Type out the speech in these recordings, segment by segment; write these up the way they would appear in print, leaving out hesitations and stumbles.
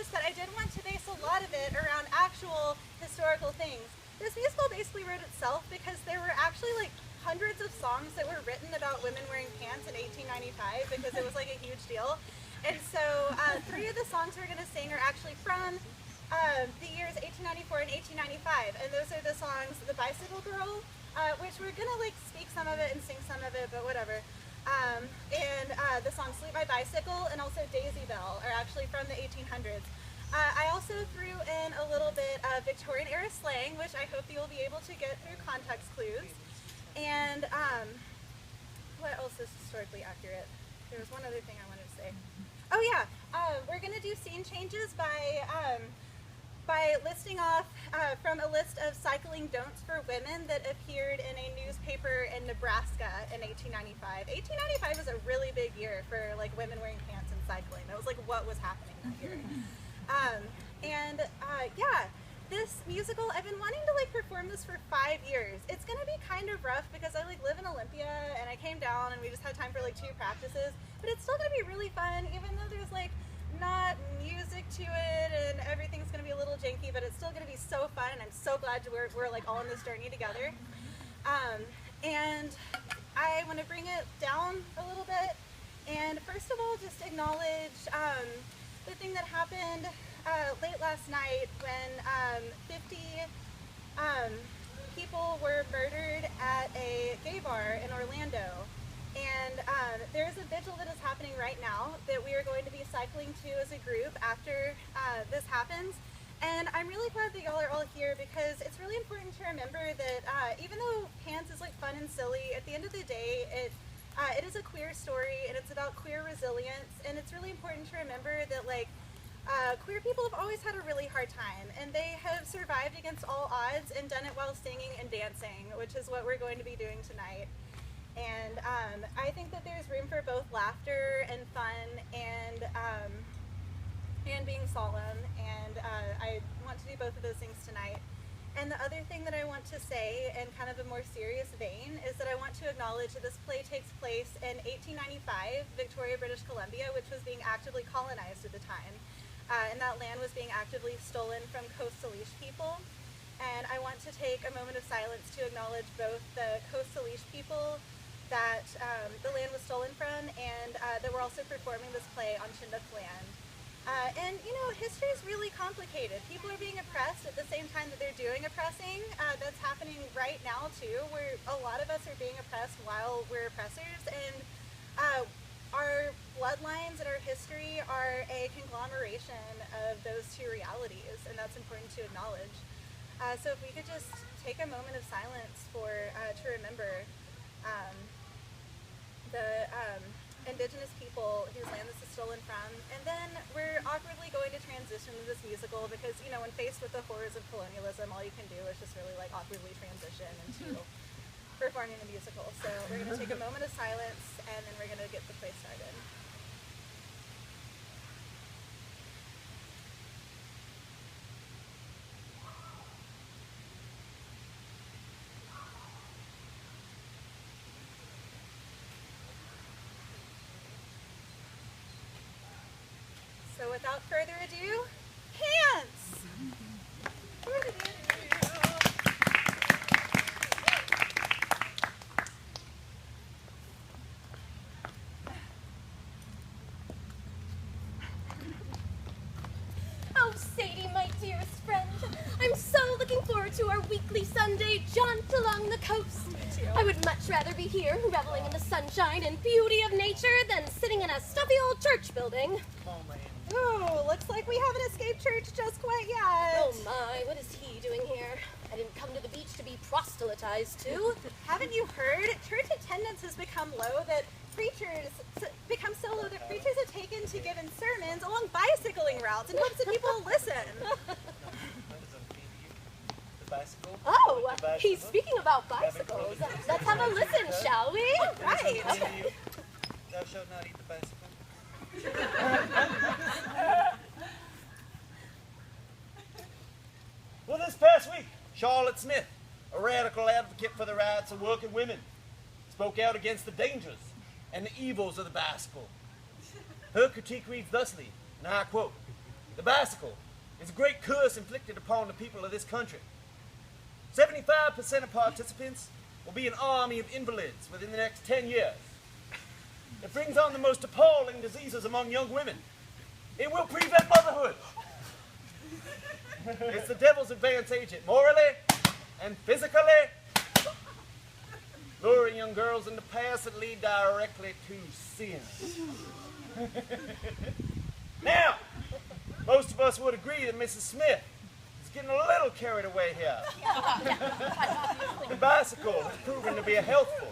noticed that I did want to base a lot of it around actual historical things. This musical basically wrote itself because there were actually like hundreds of songs that were written about women wearing pants in 1895 because it was like a huge deal. And so 3 of the songs we're going to sing are actually from the years 1894 and 1895. And those are the songs The Bicycle Girl, which we're going to like speak some of it and sing some of it, but whatever. And the song Sleep My Bicycle and also Daisy Bell are actually from the 1800s. I also threw in a little bit of Victorian era slang, which I hope you'll be able to get through context clues. And what else is historically accurate? There was one other thing I wanted to say. Oh yeah, we're going to do scene changes by listing off from a list of cycling don'ts for women that appeared in a newspaper in Nebraska in 1895. 1895 was a really big year for like women wearing pants and cycling. That was like what was happening that year. Yeah, this musical, I've been wanting to like perform this for 5 years. It's gonna be kind of rough because I like live in Olympia and I came down and we just had time for like 2 practices, but it's still gonna be really fun even though there's like not music to it and everything's gonna be a little janky, but it's still gonna be so fun and I'm so glad we're like all on this journey together. And I want to bring it down a little bit and first of all just acknowledge the thing that happened late last night when 50 people were murdered at a gay bar in Orlando. And there's a vigil that is happening right now that we are going to be cycling to as a group after this happens. And I'm really glad that y'all are all here because it's really important to remember that even though pants is like fun and silly, at the end of the day, it is a queer story and it's about queer resilience. And it's really important to remember that like queer people have always had a really hard time and they have survived against all odds and done it while singing and dancing, which is what we're going to be doing tonight. And I think that there's room for both laughter and fun and being solemn, and I want to do both of those things tonight. And the other thing that I want to say in kind of a more serious vein is that I want to acknowledge that this play takes place in 1895, Victoria, British Columbia, which was being actively colonized at the time. And that land was being actively stolen from Coast Salish people. And I want to take a moment of silence to acknowledge both the Coast Salish people that the land was stolen from and that we're also performing this play on Chinook land. And you know, history is really complicated. People are being oppressed at the same time that they're doing oppressing. That's happening right now too, where a lot of us are being oppressed while we're oppressors, and our bloodlines and our history are a conglomeration of those 2 realities, and that's important to acknowledge. So if we could just take a moment of silence to remember the indigenous people whose land this is stolen from, and then we're awkwardly going to transition to this musical because, you know, when faced with the horrors of colonialism, all you can do is just really like awkwardly transition into performing a musical. So we're going to take a moment of silence and then we're going to get the play started. So without further ado, pants! Oh, Sadie, my dearest friend, I'm so looking forward to our weekly Sunday jaunt along the coast. I would much rather be here, reveling in the sunshine and beauty of nature, than sitting in a stuffy old church building. Oh, looks like we haven't escaped church just quite yet. Oh my, what is he doing here? I didn't come to the beach to be proselytized to. Haven't you heard? Church attendance has become low that preachers have taken to giving sermons along bicycling routes in hopes that people will listen. Oh, he's speaking about bicycles. Let's have a listen, shall we? Right. Okay. Thou shalt not eat the bicycle. Well, this past week, Charlotte Smith, a radical advocate for the rights of working women, spoke out against the dangers and the evils of the bicycle. Her critique reads thusly, and I quote, The bicycle is a great curse inflicted upon the people of this country. 75% of participants will be an army of invalids within the next 10 years. It brings on the most appalling diseases among young women. It will prevent motherhood. It's the devil's advance agent, morally and physically, luring young girls into paths that lead directly to sin. Now, most of us would agree that Mrs. Smith is getting a little carried away here. The bicycle has proven to be a healthful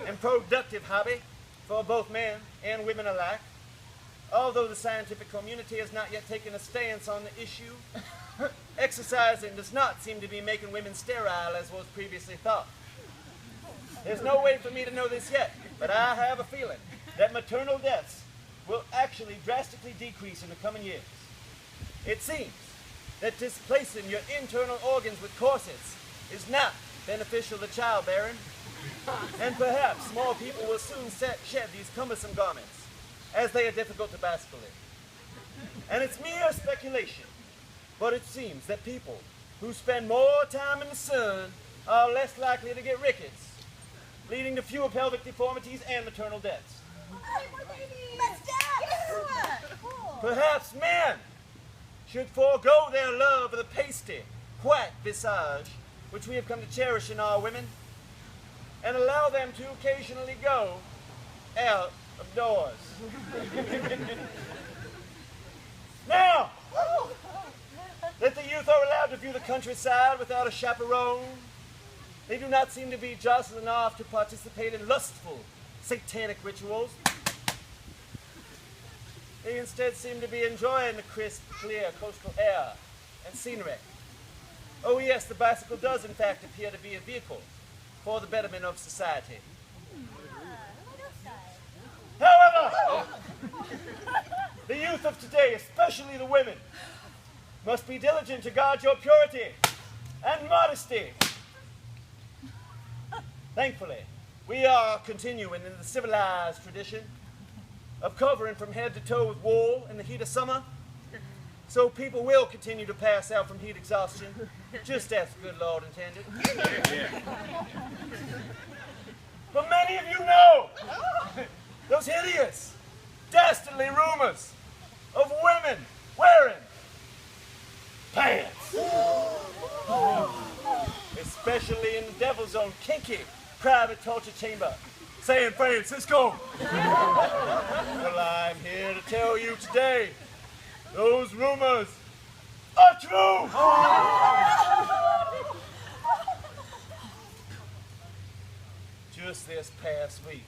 and productive hobby for both men and women alike. Although the scientific community has not yet taken a stance on the issue, exercising does not seem to be making women sterile as was previously thought. There's no way for me to know this yet, but I have a feeling that maternal deaths will actually drastically decrease in the coming years. It seems that displacing your internal organs with corsets is not beneficial to childbearing, and perhaps more people will soon shed these cumbersome garments, as they are difficult to bicycle in. And it's mere speculation, but it seems that people who spend more time in the sun are less likely to get rickets, leading to fewer pelvic deformities and maternal deaths. Perhaps men should forego their love of the pasty, white visage which we have come to cherish in our women, and allow them to occasionally go out of doors. Now that the youth are allowed to view the countryside without a chaperone, they do not seem to be jostling off to participate in lustful, satanic rituals. They instead seem to be enjoying the crisp, clear coastal air and scenery. Oh yes, the bicycle does in fact appear to be a vehicle for the betterment of society. However, the youth of today, especially the women, must be diligent to guard your purity and modesty. Thankfully, we are continuing in the civilized tradition of covering from head to toe with wool in the heat of summer, so people will continue to pass out from heat exhaustion, just as the good Lord intended. But many of you know those hideous, dastardly rumors of women wearing pants, especially in the devil's own kinky private torture chamber, San Francisco. Well, I'm here to tell you today, those rumors are true. Just this past week,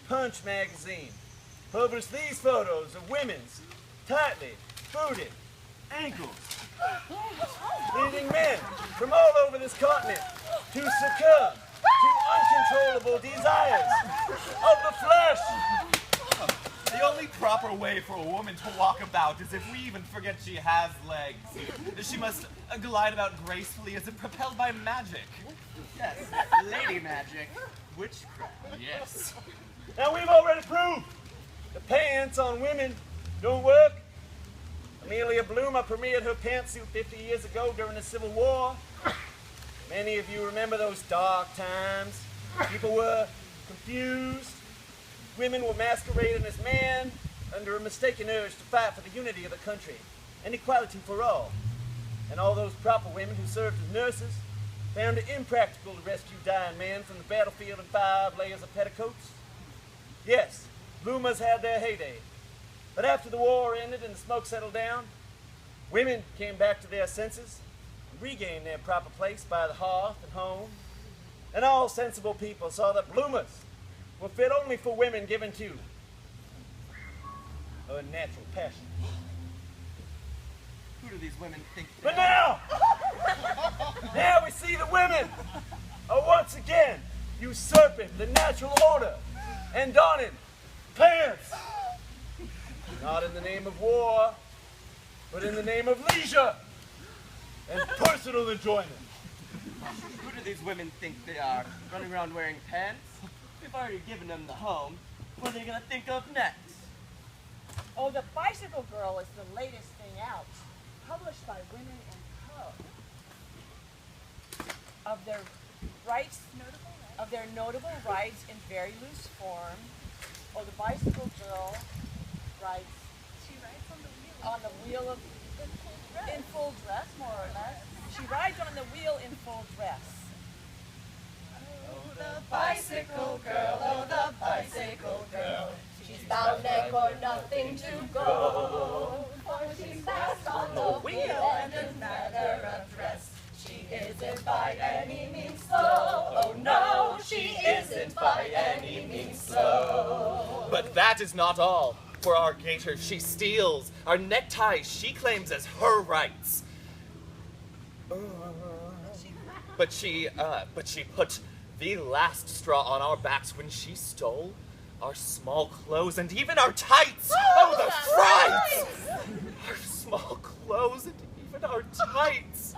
Punch magazine published these photos of women's tightly booted ankles, leading men from all over this continent to succumb to uncontrollable desires of the flesh. The only proper way for a woman to walk about is if we even forget she has legs. She must glide about gracefully as if propelled by magic. Yes, lady magic. Witchcraft. Yes. Now we've already proved the pants on women don't work. Amelia Bloomer premiered her pantsuit 50 years ago during the Civil War. Many of you remember those dark times. People were confused. Women were masquerading as men under a mistaken urge to fight for the unity of the country and equality for all. And all those proper women who served as nurses found it impractical to rescue dying men from the battlefield in 5 layers of petticoats. Yes, bloomers had their heyday. But after the war ended and the smoke settled down, women came back to their senses and regained their proper place by the hearth and home. And all sensible people saw that bloomers were fit only for women given to a natural passion. Who do these women think they But are? now we see the women are once again usurping the natural order and donning pants. Not in the name of war, but in the name of leisure and personal enjoyment. Who do these women think they are? Running around wearing pants? We've already given them the home. What are they gonna think of next? Oh, the Bicycle Girl is the latest thing out, published by Women and Co. Of their rights, notable rights in very loose form. Oh, the Bicycle Girl rides. She rides on the wheel. On the wheel of in full dress, more or less. She rides on the wheel in full dress. Oh, the bicycle girl, oh, the bicycle girl. She's bound neck or nothing to go. For she's fast on the wheel and in manner of dress. She isn't by any means slow. Oh no, she isn't by any means slow. But that is not all. For our gaiters she steals, our neckties she claims as her rights. But she put the last straw on our backs when she stole our small clothes and even our tights. Oh, the frights! Our small clothes and even our tights.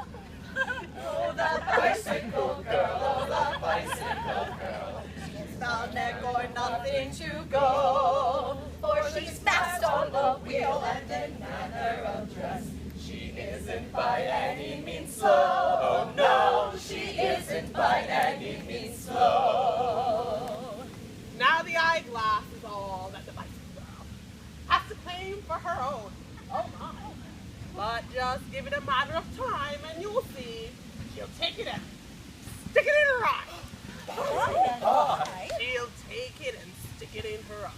Oh, the bicycle girl, oh, the bicycle girl. She's bound neck or nothing to go. For she's fast on the wheel and in manner of dress. She isn't by any means slow. Oh no, she isn't by any means slow. Now the eyeglass is all that the bicycle girl has to claim for her own. Oh my. But just give it a matter of time and you'll see she'll take it and stick it in her eye. She'll take it and stick it in her eye.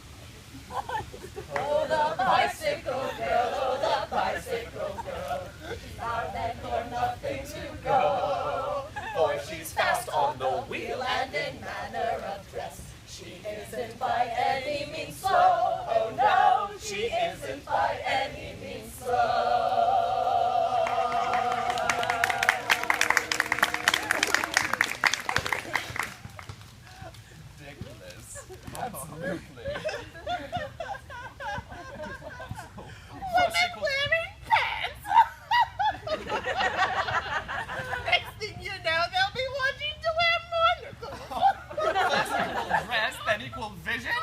Oh, the bicycle girl, oh, the bicycle girl. She's bound neck or nothing to go. For she's fast on the wheel And in manner of dress. She isn't by any means slow. Oh no, she isn't by any means slow. ridiculous. Absolutely. Women wearing pants! Next thing you know, they'll be wanting to wear monocles. Equal dress, then equal vision?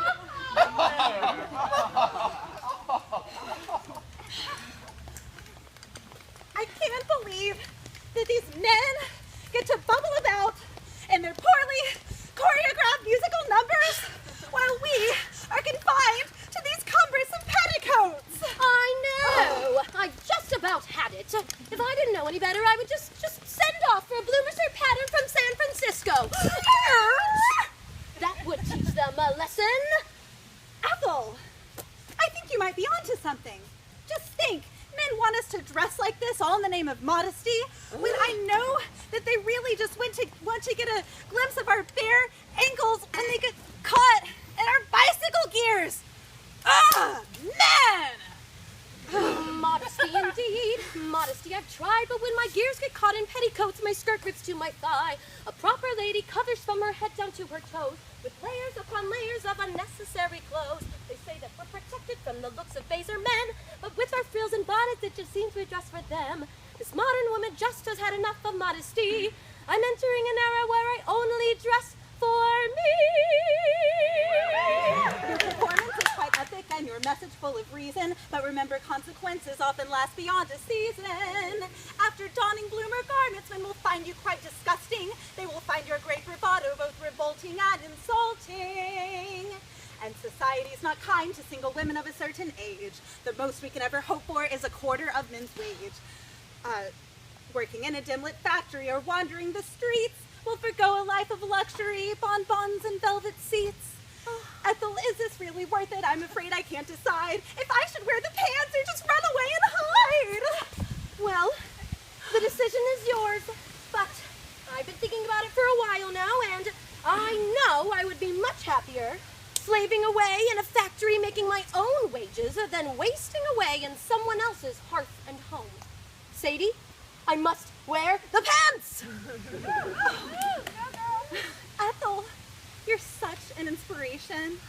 I can't believe that these men get to bubble about in their poorly choreographed musical numbers while we are confined to these cumbersome petticoats. I know. I just about had it. If I didn't know any better, I would just send off for a bloomersher pattern from San Francisco. That would teach them a lesson. Ethel, I think you might be onto something. Just think, men want us to dress like this all in the name of modesty, when I know that they really just want to get a glimpse of our bare ankles and they get caught in our bicycle gears. Ah, man! Modesty indeed. Modesty I've tried, but when my gears get caught in petticoats, my skirt grips to my thigh. A proper lady covers from her head down to her toes, with layers upon layers of unnecessary clothes. They say that we're protected from the looks of baser men, but with our frills and bonnets, it just seems we're dressed for them. This modern woman just has had enough of modesty. I'm entering an era where I only dress for me. Your performance is quite epic and your message full of reason, but remember, consequences often last beyond a season. After donning bloomer garments, men will find you quite disgusting. They will find your great bravado both revolting and insulting. And society's not kind to single women of a certain age. The most we can ever hope for is a quarter of men's wage. Working in a dim-lit factory or wandering the streets will forgo a life of luxury, bonbons and velvet seats. Ethel, is this really worth it? I'm afraid I can't decide if I should wear the pants or just run away and hide. Well, the decision is yours, but I've been thinking about it for a while now, and I know I would be much happier slaving away in a factory making my own wages than wasting away in someone else's hearth and home. Sadie, I must wear the pants! Ethel, you're such an inspiration.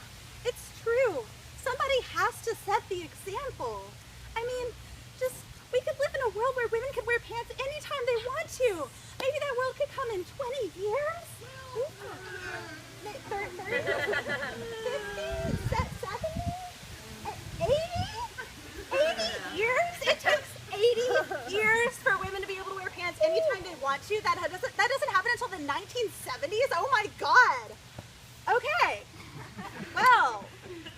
It's true. Somebody has to set the example. I mean, we could live in a world where women could wear pants anytime they want to. Maybe that world could come in 20 years? 30, 50, 70, 80? you, that doesn't happen until the 1970s? Oh my God. Okay. Well,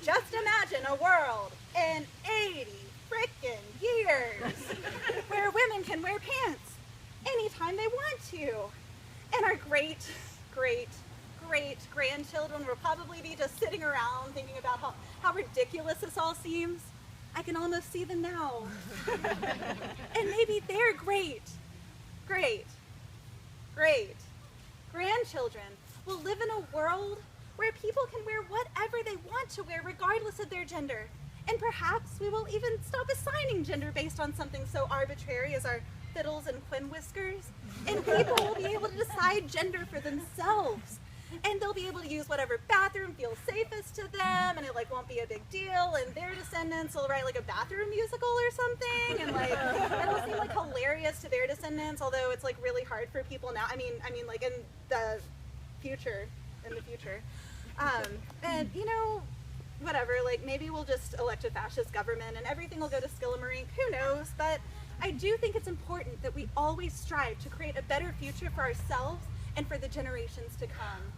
just imagine a world in 80 frickin' years where women can wear pants anytime they want to. And our great grandchildren will probably be just sitting around thinking about how ridiculous this all seems. I can almost see them now. And maybe their great grandchildren will live in a world where people can wear whatever they want to wear regardless of their gender. And perhaps we will even stop assigning gender based on something so arbitrary as our fiddles and quin whiskers. And people will be able to decide gender for themselves. And they'll be able to use whatever bathroom feels safest to them, and it won't be a big deal, and their descendants will write a bathroom musical or something, and it'll seem hilarious to their descendants, although it's really hard for people now. I mean in the future, and whatever, maybe we'll just elect a fascist government and everything will go to Skillimarink, who knows, but I do think it's important that we always strive to create a better future for ourselves and for the generations to come.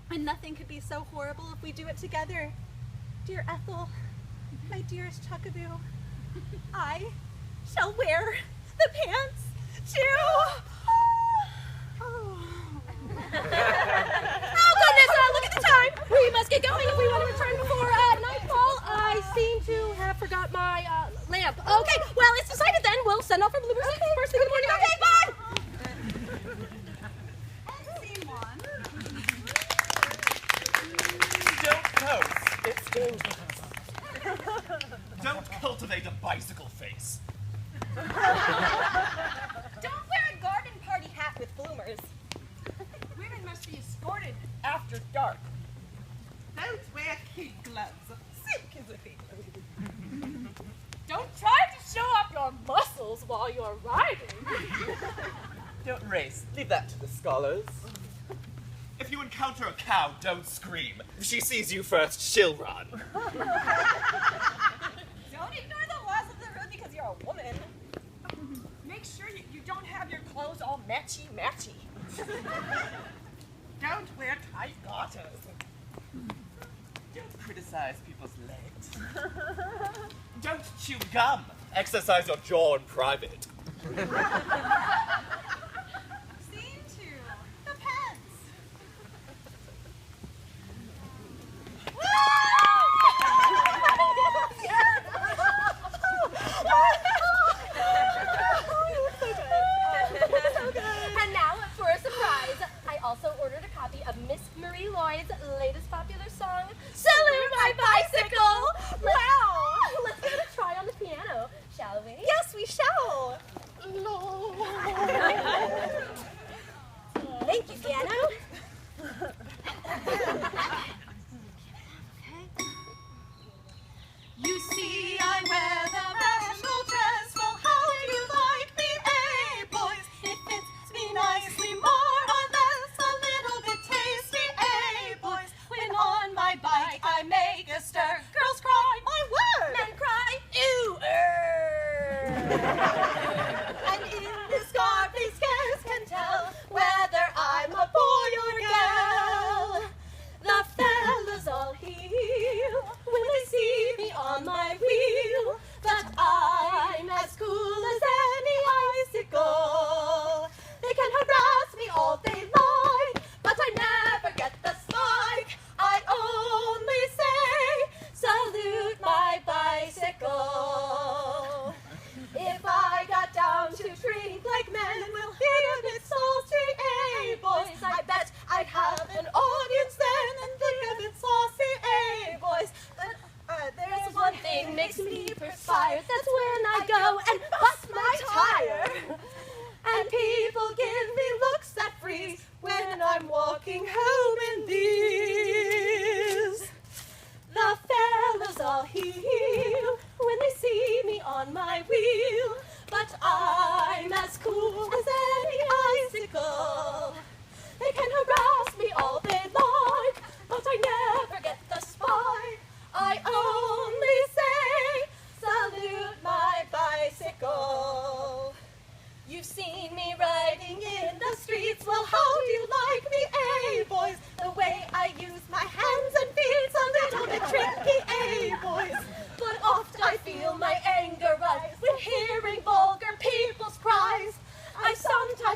And nothing could be so horrible if we do it together. Dear Ethel, my dearest Chuckaboo, I shall wear the pants too. Oh goodness, look at the time. We must get going if we want to return before nightfall. I seem to have forgot my lamp. Okay, well, it's decided then. We'll send off our bloopers first thing in the morning. Okay, bye. Don't coast. It's dangerous. Don't cultivate a bicycle face. Don't wear a garden party hat with bloomers. Women must be escorted after dark. Don't wear kid gloves. Silk is a thing. Don't try to show off your muscles while you're riding. Don't race. Leave that to the scholars. If you encounter a cow, don't scream. If she sees you first, she'll run. Don't ignore the laws of the road because you're a woman. Make sure you don't have your clothes all matchy-matchy. Don't wear tight garters. Don't criticize people's legs. Don't chew gum. Exercise your jaw in private. Scene 2, the pets. And now, for a surprise, I also ordered a copy of Miss Marie Lloyd's latest popular song, Salute My Bicycle! Wow! Let's give it a try on the piano, shall we? Yes, we shall. Thank you, piano. You see, I wear the national dress. Well, how do you like me, eh, boys? It fits me nicely, more or less, a little bit tasty, eh, boys? When on my bike I make a stir, girls cry, my word! Men cry, ew, And in this garb they scarce can tell whether I'm a boy or girl. The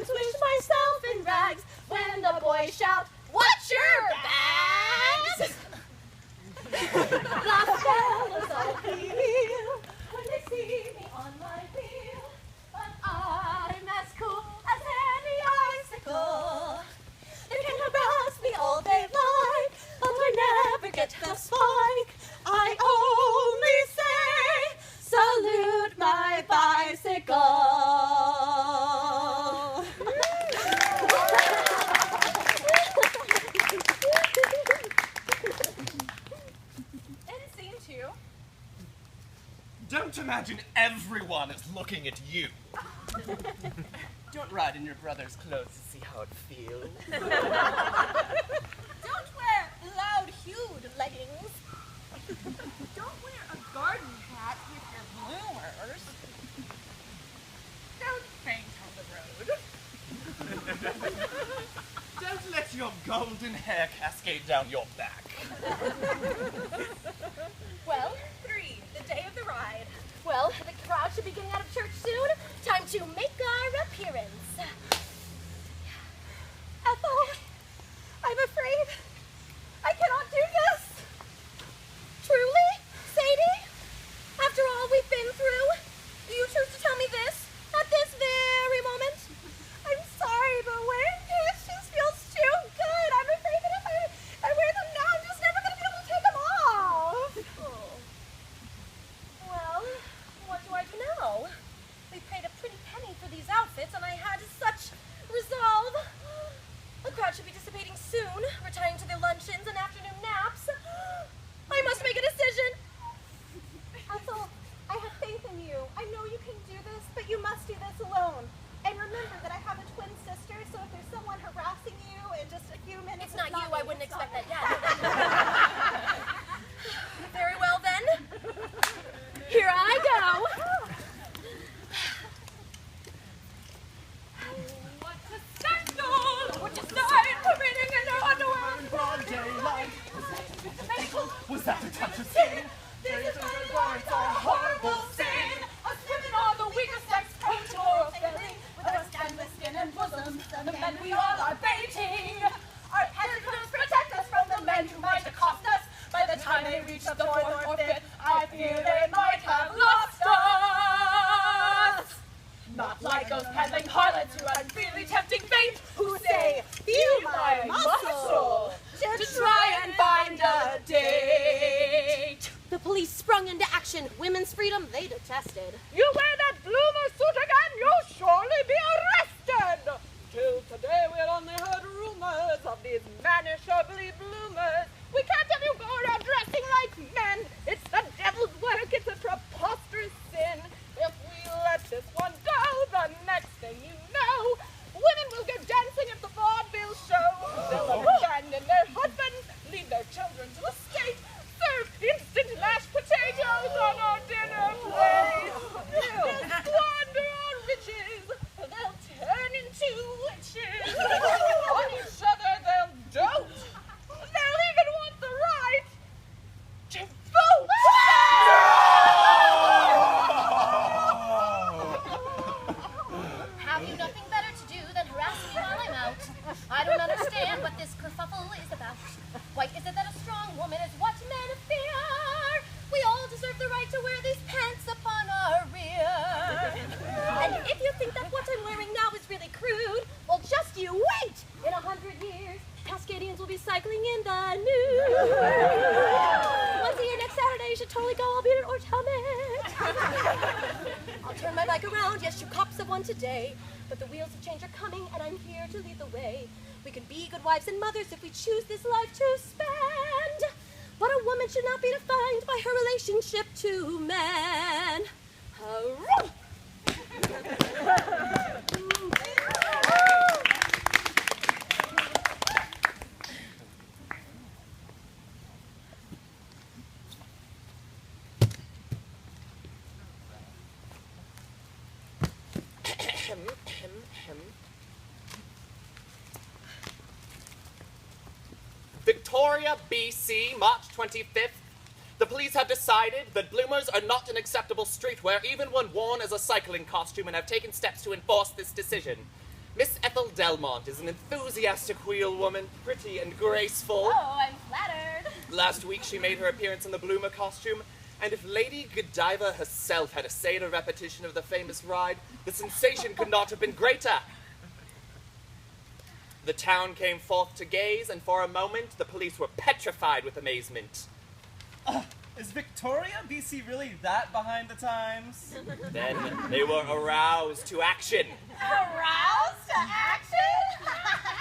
sometimes wish myself in rags when the boys shout, "Watch your bags!" The fellas all feel when they see me on my wheel, but I'm as cool as any icicle. They can harass me all they like, but I never get the spike. I only say, salute my bicycle. And scene 2. Don't imagine everyone is looking at you. Don't ride in your brother's clothes to see how it feels. Don't wear loud-hued leggings. Don't wear a garden hat with your bloomers. Don't faint on the road. Don't let your golden hair cascade down your back. Well, 3. The day of the ride. well, the crowd should be getting out of church soon. Time to make our appearance. Ethel, I'm afraid I cannot do this. Truly, Sadie? After all we've been through, do you choose to tell me this at this very moment? I'm sorry, but wearing pants just feels too good. I'm afraid that if I wear them now, I'm just never going to be able to take them off. Well, what do I do now? We paid a pretty penny for these outfits, and I had such resolve. The crowd should be dissipating soon, retiring to their luncheons and afternoon naps. I must make a decision. Ethel, I have faith in you. I know you can do this, but you must do this alone. And remember that I have a twin sister, so if there's someone harassing you in just a few minutes... It's not you, me, I wouldn't it's expect not that me. yet. Very well then. Here I go. What a scandal! What a sign for reading in their underwear in broad daylight! Was that a touch of skin? This is my life, a horrible sin! Us women are the weakest sex, prone to moral failing, with our scandalous skin and bosoms, and the men we all are baiting. Our petticoats protect us from the men who might accost us. By the time they reach the fourth or fifth, I fear they might have lost us. Not like those peddling harlots who are really tempting fate, who say, "Feel my muscle," to try and find a date. The police sprung into action. Women's freedom they detested. You wear that bloomer suit again, you'll surely be arrested. Till today we'd only heard rumors of these mannish, ugly bloomers. We can't have you go around dressing like men. It's the devil's work. It's a preposterous sin. If we let this one go, the next thing you know, women will get dancing at the vaudeville show. They'll abandon their husbands, leave their children to the state, serve instant mashed potatoes on our dinner plate. They'll squander our riches. They'll turn into witches. On each other they'll dote. They'll even want the right to vote. Have you nothing better to do than harass me while I'm out? I don't understand what this kerfuffle is about. Why is it that a strong woman is what men fear? We all deserve the right to wear these pants upon our rear. And if you think that what I'm wearing now is really crude, well, just you wait! In 100 years, Cascadians will be cycling in the nude. Once a year next Saturday, you should totally go, I'll be at Ortamit. I'll turn my bike around, yes, you cops have won today. But the wheels of change are coming, and I'm here to lead the way. We can be good wives and mothers if we choose this life to spend. But a woman should not be defined by her relationship to men. Hurrah! Victoria, BC, March 25th. The police have decided that bloomers are not an acceptable streetwear even when worn as a cycling costume and have taken steps to enforce this decision. Miss Ethel Delmont is an enthusiastic wheelwoman, pretty and graceful. Oh, I'm flattered. Last week she made her appearance in the bloomer costume, and if Lady Godiva herself had essayed a repetition of the famous ride, the sensation could not have been greater. The town came forth to gaze, and for a moment the police were petrified with amazement. Is Victoria, BC really that behind the times? Then they were aroused to action. Aroused to action?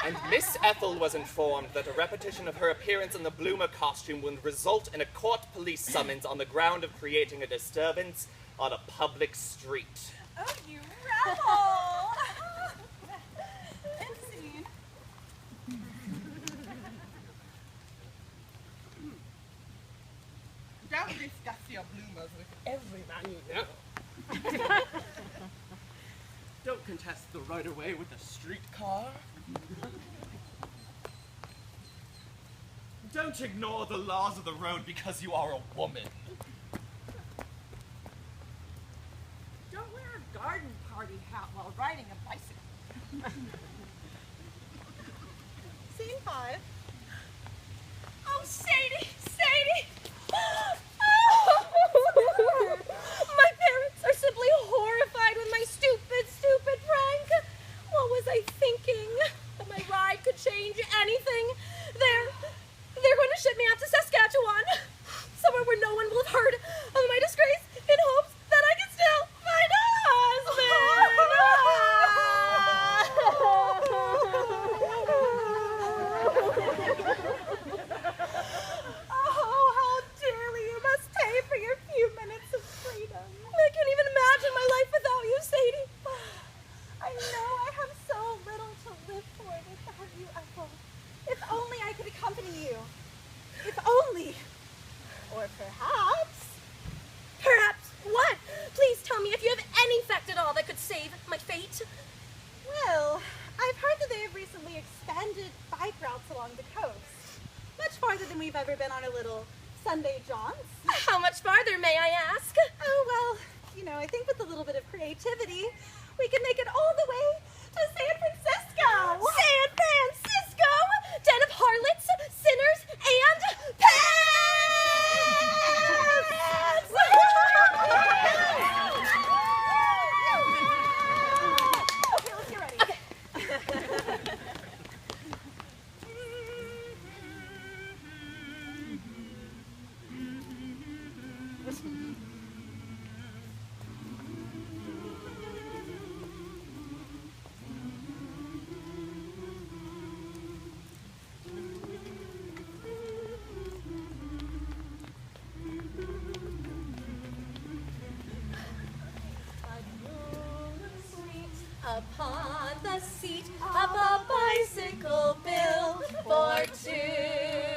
And Miss Ethel was informed that a repetition of her appearance in the bloomer costume would result in a court police summons on the ground of creating a disturbance on a public street. Oh, you rebel! Insane. Don't discuss your bloomers with every man you know. Don't contest the right-of-way with a streetcar. Don't ignore the laws of the road because you are a woman. Don't wear a garden party hat while riding a bicycle. Scene 5. Oh, Sadie! Sadie! My parents are simply horrified with my stupid prank. What was I thinking? That my ride could change anything? They're going to ship me out to Saskatchewan, somewhere where no one will have heard of my disgrace, in hopes that I can still find a Oh, how dearly you must pay for your few minutes of freedom. I can't even imagine my life without you, Sadie. I know I have so little to live for without you, Ethel. If only I could accompany you. If only. Or perhaps. Perhaps what? Please tell me if you have any fact at all that could save my fate. Well, I've heard that they have recently expanded bike routes along the coast. Much farther than we've ever been on our little Sunday jaunts. How much farther, may I ask? Oh, well, I think with a little bit of creativity, we can make it all the way to San Francisco. San Francisco, den of harlots, sinners, and peasants! Okay, let's get ready. Okay. Upon the seat of a bicycle built for two.